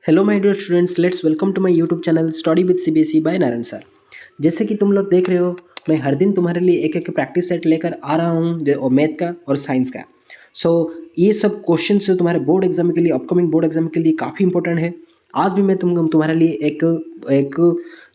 Hello my dear students, let's welcome to my YouTube channel study with CBSE by Narayan sir. जैसे कि तुम लोग देख रहे हो, मैं हर दिन तुम्हारे लिए एक एक प्रैक्टिस सेट लेकर आ रहा हूँ मैथ का और साइंस का। सो ये सब क्वेश्चन तुम्हारे बोर्ड एग्जाम के लिए, अपकमिंग बोर्ड एग्जाम के लिए काफ़ी इंपॉर्टेंट है। आज भी मैं तुम्हारे लिए एक एक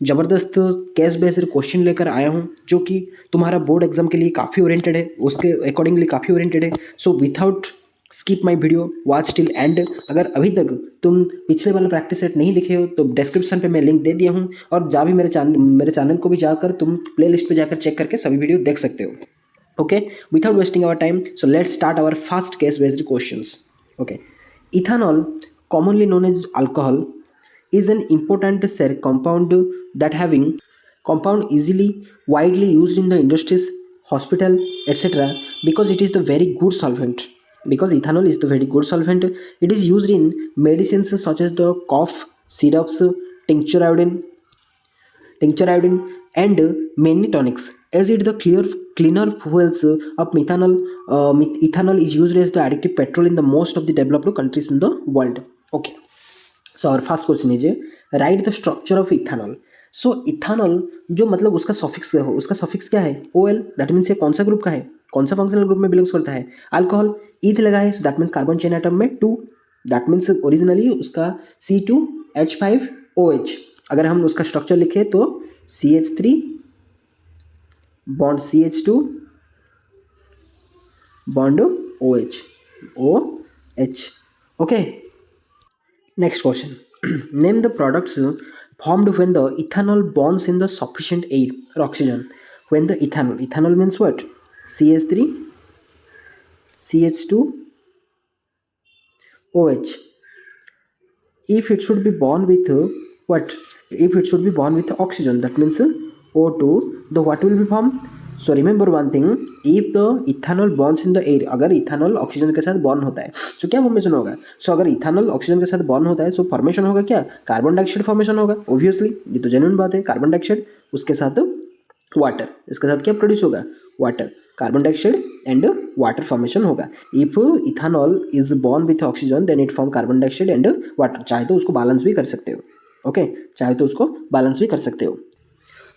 ज़बरदस्त केस बेस्ड क्वेश्चन लेकर आया हूँ जो कि तुम्हारा बोर्ड एग्जाम के लिए काफ़ी ओरिएंटेड है, उसके अकॉर्डिंगली काफ़ी ओरिएंटेड है। सो without skip my video, watch till and. अगर अभी तक तुम पिछले वाला प्रैक्टिस सेट नहीं दिखे हो तो डिस्क्रिप्शन पे मैं लिंक दे दिया हूँ, और जा भी मेरे चैनल को भी जाकर तुम प्ले लिस्ट पर जाकर चेक करके सभी वीडियो देख सकते हो। Okay, without wasting our time, so let's start our first case based questions. Okay, ethanol, commonly known as alcohol, is an important compound that having compound easily widely used in the industries, hospital, etc. because it is the very good solvent. Because ethanol is the very good solvent, it is used in medicines such as the cough syrups, tincture iodine, and many tonics. As it the cleaner fuels of methanol, ethanol is used as the addictive petrol in the most of the developed countries in the world. Okay, so our first question is write the structure of ethanol. So ethanol जो मतलब उसका सॉफिक्स हो, उसका सॉफिक्स क्या है? OL, that means ये कौन सा ग्रुप का है, कौन सा फंक्शनल ग्रुप में बिलोंग्स करता है? अल्कोहल, ईथ लगा है, सो that means carbon chain atom में 2, दैट मीन्स ओरिजिनली उसका C2H5OH। अगर हम उसका स्ट्रक्चर लिखे तो CH3 bond CH2 bond OH. Okay, next question. Name the products formed when the ethanol bonds in the sufficient air or oxygen. When the ethanol means what? CH3, CH2, OH. If it should be bond with what? If it should be bond with oxygen, that means O2, the what will be formed? So remember one thing, if the ethanol bonds in the air, अगर ethanol oxygen के साथ bond होता है तो क्या formation होगा? सो अगर ethanol oxygen के साथ बॉन्ड होता है तो फॉर्मेशन होगा क्या? कार्बन डाइऑक्साइड फॉर्मेशन होगा, ऑब्वियसली, ये तो जेन्युइन बात है। कार्बन डाइऑक्साइड, उसके साथ वाटर, इसके साथ क्या प्रोड्यूस होगा? Water, carbon dioxide and water formation होगा। If ethanol is bond with oxygen then it form carbon dioxide and water. चाहे तो उसको बैलेंस भी कर सकते हो। ओके, चाहे तो उसको बैलेंस भी कर सकते हो।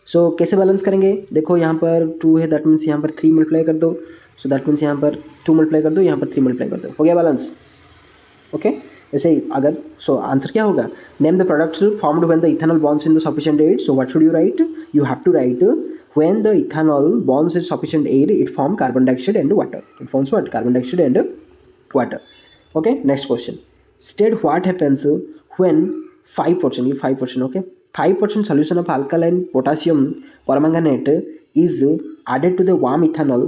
सो कैसे बैलेंस करेंगे? देखो यहाँ पर 2 है, दैट मीन्स यहाँ पर 3 मल्टीप्लाई कर दो। सो दैट मीन्स यहाँ पर 2 मल्टीप्लाई कर दो, यहाँ पर 3 मल्टीप्लाई कर दो, हो गया बैलेंस। ओके, ऐसे ही अगर आंसर क्या होगा? Name the products formed when the ethanol bonds in the sufficient air. So what should you write? You have to write when the ethanol bonds in sufficient air, it forms carbon dioxide and water. It forms what? Carbon dioxide and water. Okay, next question. State what happens when 5%, 5%, okay, 5% solution of alkaline potassium permanganate is added to the warm ethanol.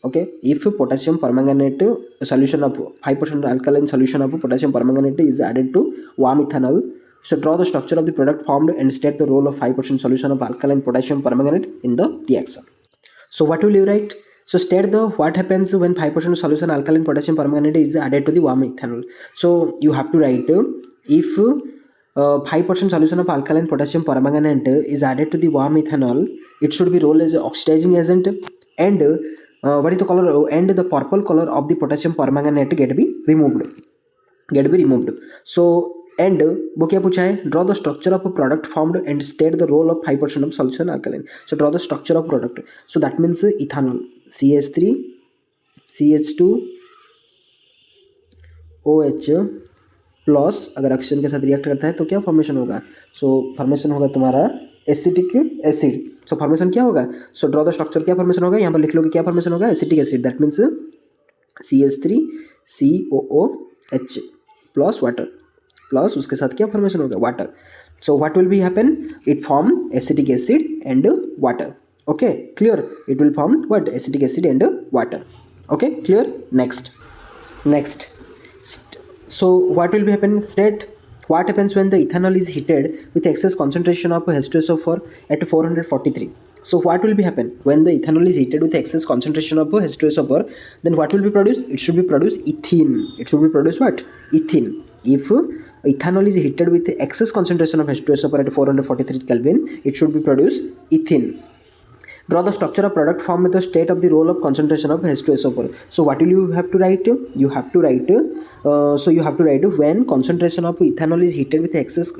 Okay, if potassium permanganate solution of 5% alkaline solution of potassium permanganate is added to warm ethanol, so draw the structure of the product formed and state the role of 5% solution of alkaline potassium permanganate in the reaction. So what will you write? So state the what happens when 5% solution alkaline potassium permanganate is added to the warm ethanol. So you have to write if 5% solution of alkaline potassium permanganate is added to the warm ethanol, it should be role as oxidizing agent, and what is the color? And the purple color of the potassium permanganate get be removed. So and वो क्या पूछा है? Draw the structure of a product formed and state the role of 5% of solution alkaline. So draw the structure of product. So that means ethanol CH3 CH2 OH plus अगर oxygen के साथ react करता है तो क्या formation होगा? सो formation होगा तुम्हारा एसिटिक एसिड. सो फॉर्मेशन क्या होगा? सो ड्रॉ द स्ट्रक्चर, क्या फॉर्मेशन होगा? यहाँ पर लिख लो कि क्या फॉर्मेशन होगा? Acetic acid, that means CH3 COOH plus water, plus उसके साथ क्या फॉर्मेशन होगा? Water. So what will be happen? It form acetic acid and water. Okay, clear? It will form what? Acetic acid and water. Okay, clear? Next. So what will be happen? State what happens when the ethanol is heated with excess concentration of H2SO4 at 443. So what will be happen when the ethanol is heated with excess concentration of H2SO4? Then what will be produced? It should be produced ethene. It should be produced what? Ethene. If ethanol is heated with excess concentration of H2SO4 at 443 Kelvin, it should be produced ethene. Draw the structure of product form with the state of the role of concentration of H2SO4. So what will you have to write? You have to write, when concentration of ethanol is heated with excess,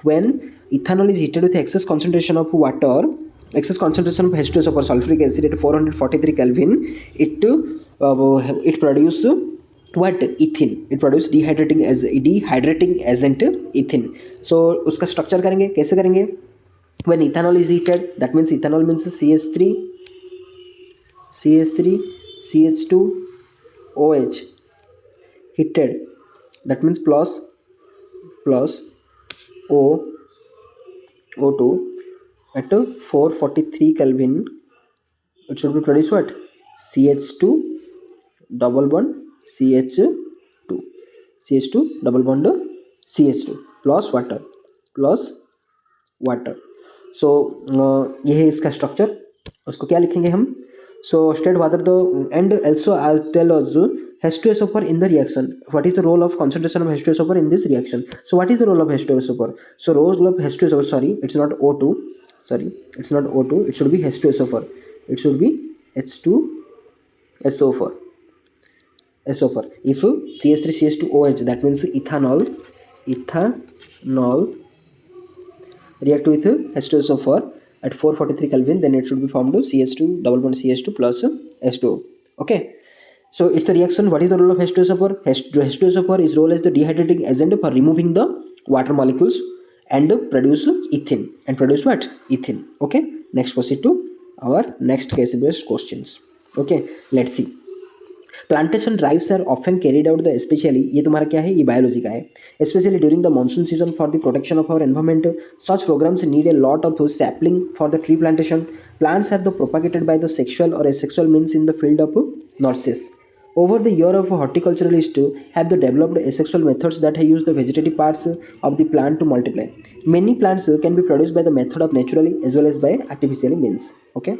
when ethanol is heated with excess concentration of water, excess concentration of H2SO4 sulfuric acid at 443 Kelvin, it produces what? Ethene. It produces dehydrating agent ethene. So उसका structure करेंगे, कैसे करेंगे? When ethanol is heated, that means ethanol means CH3, CH2, OH heated, that means plus O O2 at 443 Kelvin, it should be produced what? CH2 double bond CH2, CH2 double bond CH2 plus water, सो ये है इसका structure. उसको क्या लिखेंगे हम? So state whether the and also I'll tell us H2SO4 in the reaction. What is the role of concentration of H2SO4 in this reaction? So what is the role of H2SO4? So role of H2SO4, sorry, it's not O2, it should be H2SO4, it should be H2SO4. SO4. If CH3 CH2OH, that means ethanol react with H2SO4 at 443 Kelvin, then it should be formed to CH2 double bond CH2 plus H2O. Okay, so it's the reaction. What is the role of H2SO4? H2SO4 is role as the dehydrating agent for removing the water molecules and produce ethene, and produce what? Ethene. Okay, next proceed to our next case based questions. Okay, let's see. Plantation drives are often carried out the specially, ये तुम्हारा क्या है? ये biology का है. Specially during the monsoon season for the protection of our environment, such programs need a lot of sapling for the tree plantation. Plants are the propagated by the sexual or asexual means in the field of nurses. Over the year of horticulturalists have developed asexual methods that use the vegetative parts of the plant to multiply. Many plants can be produced by the method of naturally as well as by artificially means. Okay.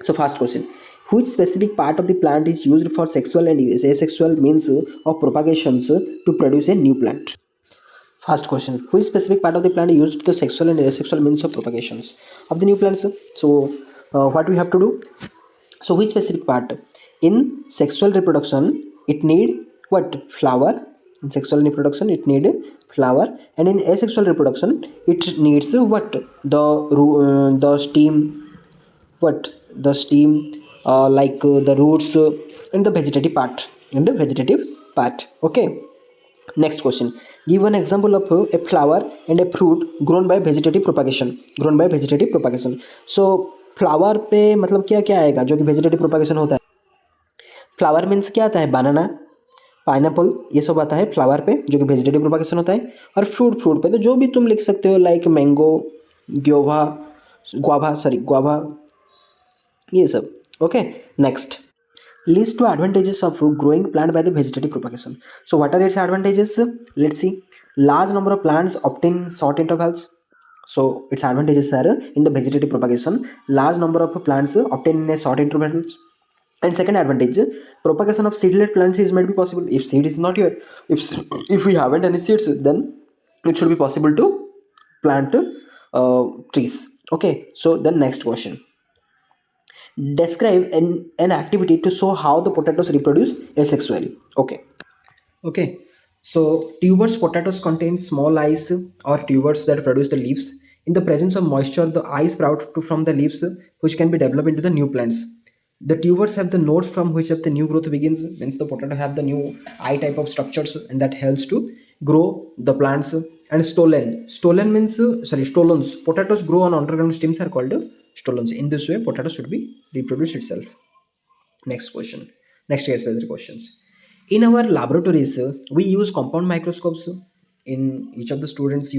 So first question, which specific part of the plant is used for sexual and asexual means of propagations to produce a new plant? First question, which specific part of the plant is used the sexual and asexual means of propagations of the new plants? So what we have to do? So which specific part? In sexual reproduction it need what? Flower. In sexual reproduction it need flower, and in asexual reproduction it needs what? The stem, what? The stem, the roots and the vegetative part. Okay, next question, give an example of a flower and a fruit grown by vegetative propagation. So flower पे मतलब क्या क्या आएगा जो कि vegetative propagation होता है? Flower means क्या आता है? बनाना, पाइनएप्पल, ये सब आता है फ्लावर पे जो कि वेजिटेटिव प्रोपागेशन होता है. और फ्रूट पे तो जो भी तुम लिख सकते हो, लाइक मैंगो, गुआवा, ये सब. Okay, next, list two advantages of growing plant by the vegetative propagation. So what are its advantages? Let's see. Large number of plants obtain short intervals. So its advantages are in the vegetative propagation, large number of plants obtain in a short intervals. And second advantage, propagation of seedless plants is might be possible. If seed is not here, if we haven't any seeds, then it should be possible to plant trees. Okay, so the next question, describe an activity to show how the potatoes reproduce asexually. Okay, so tubers potatoes contain small eyes or tubers that produce the leaves. In the presence of moisture, the eyes sprout from the leaves, which can be developed into the new plants. The tubers have the nodes from which the new growth begins. Means the potato have the new eye type of structures, and that helps to grow the plants. And stolons, potatoes grow on underground stems are called stolons. In this way potato should be reproduce itself. Next question, next case questions. In our laboratories we use compound microscopes. In each of the students,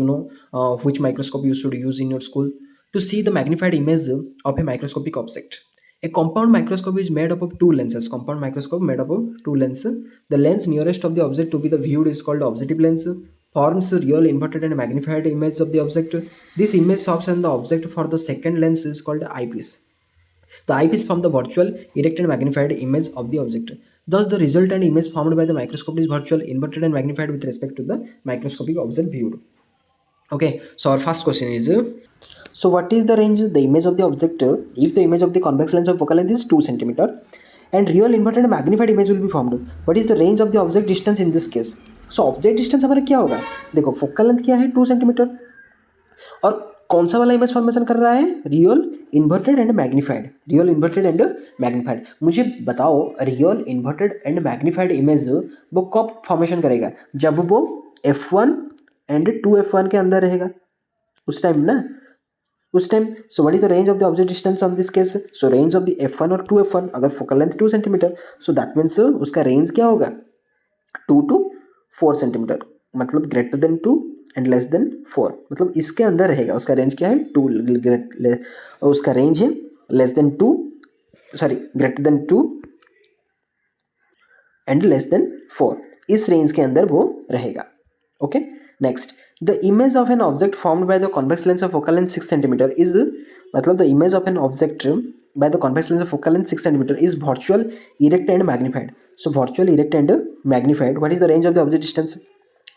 which microscope you should use in your school to see the magnified image of a microscopic object. A compound microscope is made up of two lenses. Compound microscope made up of two lenses. The lens nearest of the object to be the viewed is called objective lens. Forms real inverted and magnified image of the object. This image stops on the object for the second lens is called eyepiece. The eyepiece forms the virtual, erect and magnified image of the object. Thus, the resultant image formed by the microscope is virtual, inverted and magnified with respect to the microscopic object viewed. Okay, so our first question is, So what is the range? The image of the object, if the image of the convex lens of focal length is 2 centimeter and real inverted and magnified image will be formed, what is the range of the object distance in this case? So object distance हमारा क्या होगा? देखो focal length क्या है 2 centimetre और कौन सा वाला इमेज फॉर्मेशन कर रहा है? Real inverted and magnified, real inverted and magnified. मुझे बताओ real inverted and magnified image वो कब फॉर्मेशन करेगा? जब वो f1 एंड 2f1 के अंदर रहेगा, उस टाइम ना, उस time. So what is the range of the object distance on this case? So range of the f1 और 2f1, अगर focal length 2 centimetre, so that means उसका रेंज क्या होगा? 2 to 4 सेंटीमीटर, मतलब greater than 2 and less than 4, मतलब इसके अंदर रहेगा। उसका रेंज क्या है? 2, उसका रेंज है less than 2, sorry greater than 2 and less than 4, इस रेंज के अंदर वो रहेगा। Okay, next, the image of an object formed by the convex lens of focal length 6 centimeter is, मतलब the image of an object by the convex lens of focal length 6 centimeter is virtual, erect and magnified. So virtual, erect and magnified, what is the range of the object distance?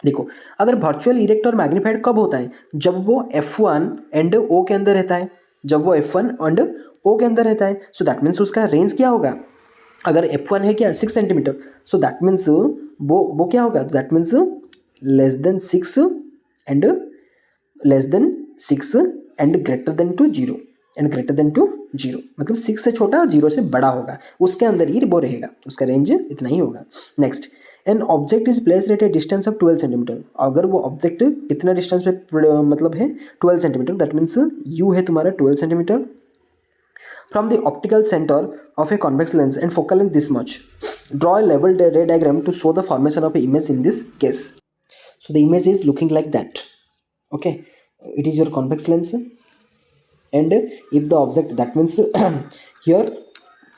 देखो, अगर virtual, erect और magnified कब होता है? जब वो f1 and o के अंदर रहता है, जब वो f1 एंड o के अंदर रहता है। सो दैट मीन्स उसका रेंज क्या होगा? अगर f1 है क्या 6 सेंटीमीटर, सो दैट मीन्स वो क्या होगा? That means less than 6 and less than 6 and greater than two 0 and greater than two 0, मतलब 6 से छोटा और 0 से बड़ा होगा, उसके अंदर ही वो रहेगा, उसका रेंज इतना ही होगा। Next, an object is placed at A distance of 12 centimetre, अगर वो ऑब्जेक्ट कितना डिस्टेंस पे मतलब है 12 सेंटीमीटर, दैट मीन्स यू है तुम्हारा 12 centimetre from the optical center of a convex lens and focal length this much. Draw a level ray diagram to show the formation of an image in this case. So the image is looking like that. Okay, it is your convex lens, and if the object, that means here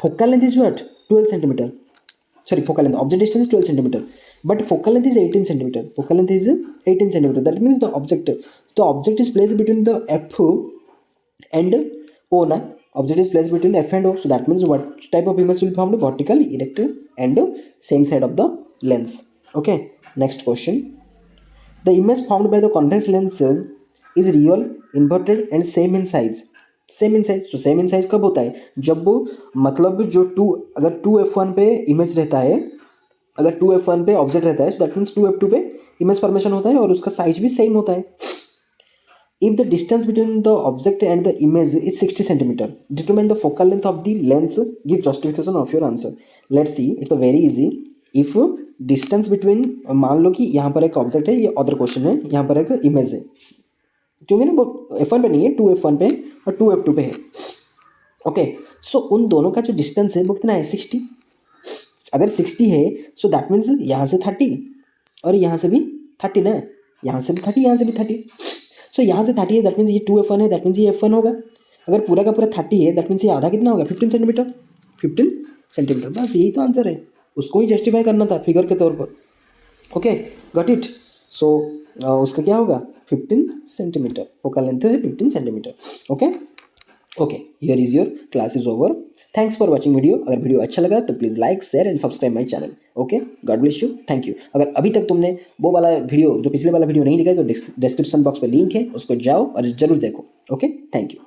focal length is what? 12 centimeter. Sorry, focal length, object distance is 12 centimeter, but focal length is 18 centimeter. Focal length is 18 centimeter. That means the object is placed between the f and o na. Object is placed between f and o, so that means what type of image will be formed? Vertical, erect and same side of the lens. Okay, next question, the image formed by the convex lens is real, inverted and same in size. Same in size, तो same in size कब होता है? जब वो मतलब जो 2, अगर 2f1 पे इमेज रहता है, अगर 2f1 पे ऑब्जेक्ट रहता है, सो दैट मीन्स 2f2 पे इमेज फॉर्मेशन होता है और उसका साइज भी सेम होता है। If the distance between the object and the image is 60 centimeter, determine the focal length of the lens. Give justification of your answer. Let's see, it's a very easy. If distance between, मान लो कि यहाँ पर एक object है, ये other question है, यहाँ पर एक इमेज है, क्योंकि ना वो f1 पे नहीं है, 2f1 पे और 2f2 पे है। ओके, सो उन दोनों का जो डिस्टेंस है वो कितना है? 60। अगर 60 है, सो दैट मीन्स यहाँ से 30 और यहाँ से भी 30 ना, यहाँ से भी 30, यहाँ से भी 30। सो यहाँ से 30 है, दैट मीन्स ये 2f1 है, दैट मीन्स ये f1 होगा। अगर पूरा का पूरा 30 है, दैट मीन्स ये आधा कितना होगा? 15 सेंटीमीटर। 15 सेंटीमीटर, बस यही तो आंसर है, उसको ही जस्टिफाई करना था फिगर के तौर पर। Okay, got it. सो उसका क्या होगा? 15 सेंटीमीटर, फोकल लेंथ है 15 centimetre. Okay okay, here is your class is over. Thanks for watching video. अगर वीडियो अच्छा लगा तो please like, share and subscribe my channel. Okay, God bless you, thank you. अगर अभी तक तुमने वो वाला वीडियो, जो पिछले वाला वीडियो नहीं देखा, तो डिस्क्रिप्शन बॉक्स पे लिंक है, उसको जाओ और जरूर देखो। Okay, thank you.